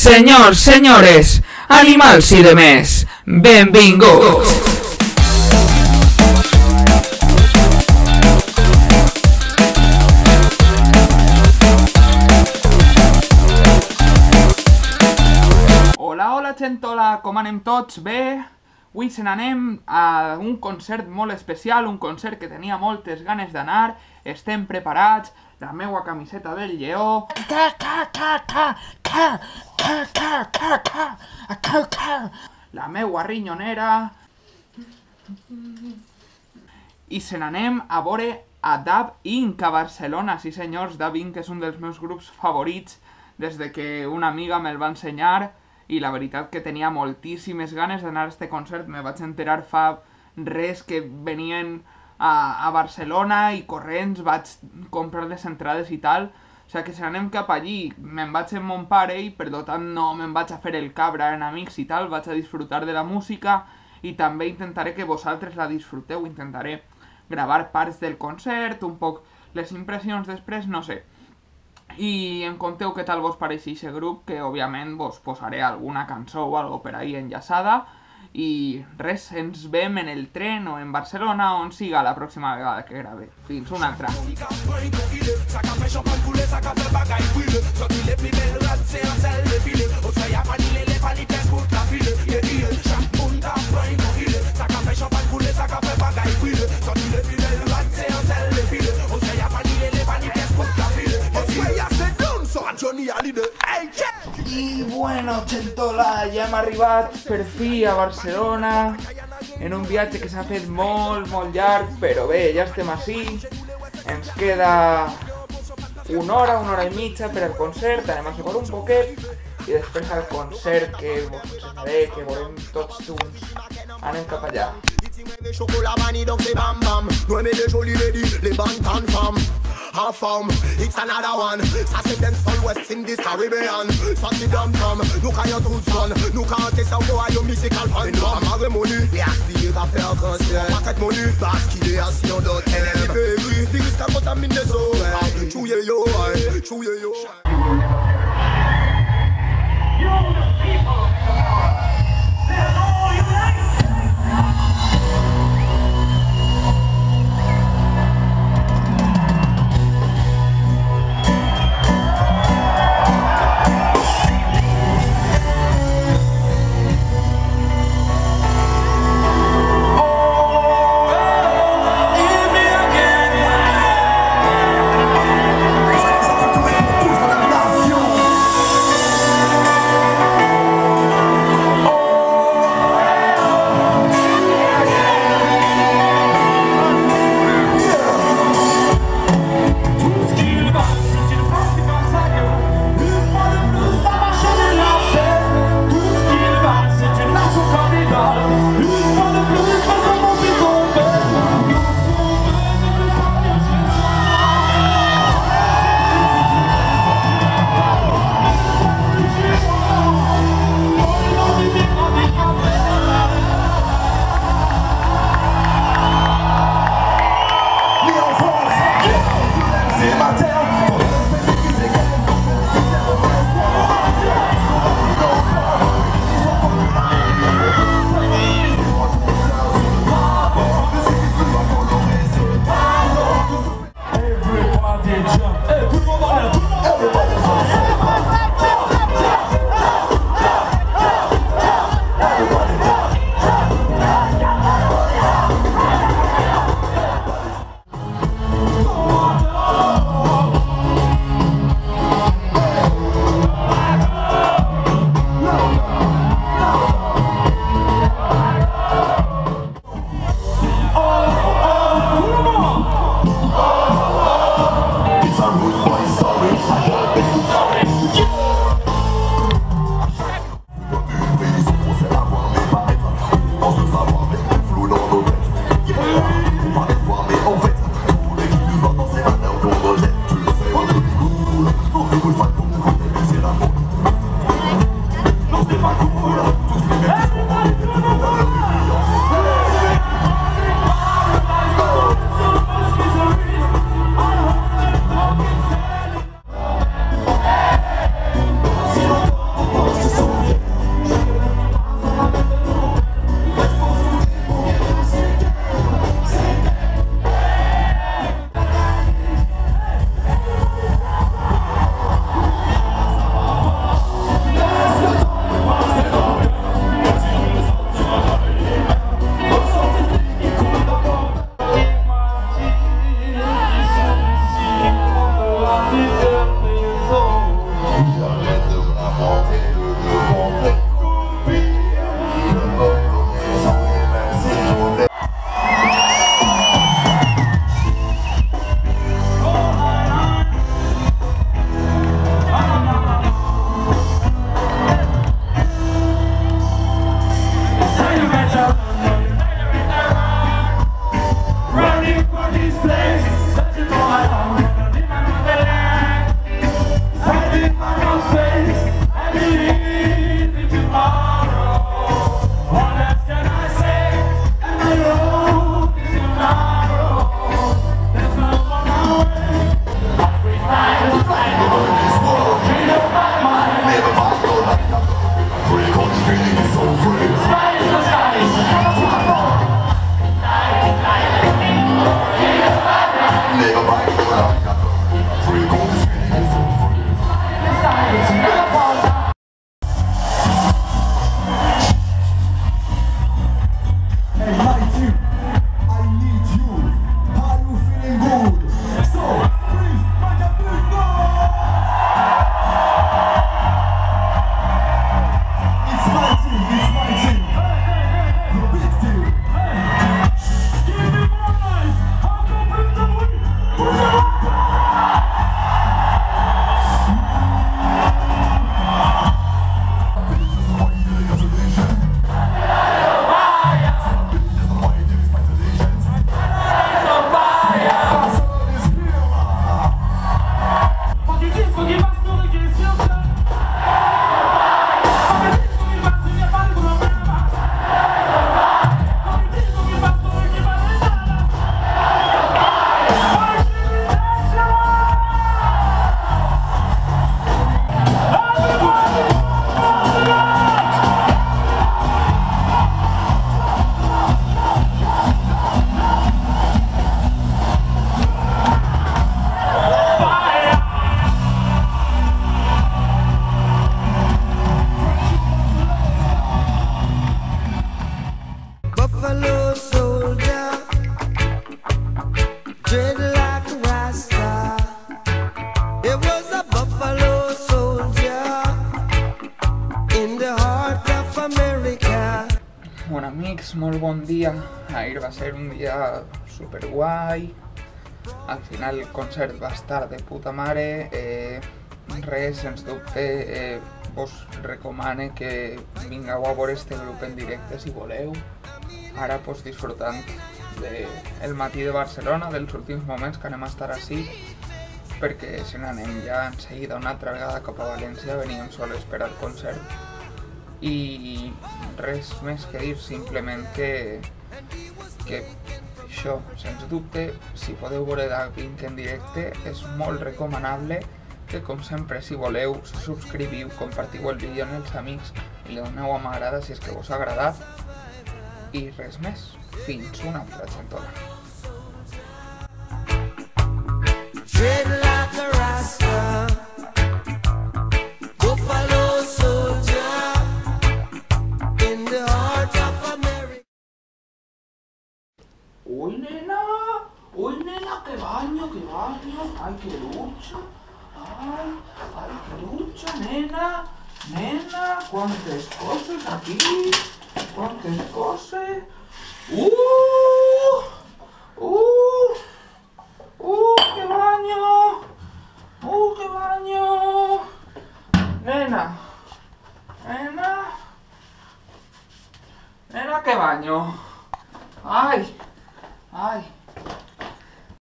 Senyors, senyores, animals i demés, benvinguts! Hola, gentola, com anem tots? Bé? Avui se n'anem a un concert molt especial, un concert que tenia moltes ganes d'anar, estem preparats, la meua camiseta del lleó... La meua rinyonera... I se n'anem a veure a Dub Inc. a Barcelona, sí senyors, Dub Inc. és un dels meus grups favorits des de que una amiga me'l va ensenyar i la veritat que tenia moltíssimes ganes d'anar a este concert, me vaig enterar fa res que venien a Barcelona i corrents vaig comprar les entrades i tal, o sigui que si anem cap allí me'n vaig amb mon pare i per tant no me'n vaig a fer el cabra en amics i tal, vaig a disfrutar de la música i també intentaré que vosaltres la disfruteu, intentaré gravar parts del concert, un poc les impressions després, no sé. I em conteu què tal vos pareix aquest grup, que òbviament vos posaré alguna cançó o algo per ahí enllaçada. I res, ens veiem en el tren o en Barcelona, on siga la pròxima vegada que grave. Fins una altra. I bueno, gentola, ja hem arribat per fi a Barcelona en un viatge que s'ha fet molt llarg, però bé, ja estem ací. Ens queda una hora i mitja per al concert, anem a jugar un poquet i després al concert que vos ensenyaré, que veurem tots junts. Anem cap allà. Half farm, it's another one. Sassy them Sun West in this Caribbean. Sassy dum dum, look at your tools son. Look at this how go your musical fun. I'm having money, yes, the affaire concert. Pocket money, basket as you don't tell them. Baby, things can put them in the zone. Chew yo, chew yo. You the people of tomorrow, there's all you like. Attention, in the heart of America. Bueno, amics, molt bon dia. Ahir va ser un dia superguai. Al final el concert va estar de puta mare. Res, sens dubte, vos recomane que vingueu a veure este grup en directe si voleu. Ara, pues, disfrutant del matí de Barcelona, dels últims moments que anem a estar així, perquè si n'anem ja en seguida una altra vegada cap a València, veníem sols per al concert. I res més que dir, simplement que això, sens dubte, si podeu veure Da Pink en directe, és molt recomanable que, com sempre, si voleu, subscriviu, compartiu el vídeo amb els amics i li doneu a m'agrada si és que vos ha agradat. I res més, fins una altra gentola. Dread like a rasta, buffalo soldier, in the heart of America. Uy, nena, que baño, ay, que ducha, ay, que ducha, nena, cuántas cosas aquí, cuántas cosas, qué baño, nena, qué baño, ay.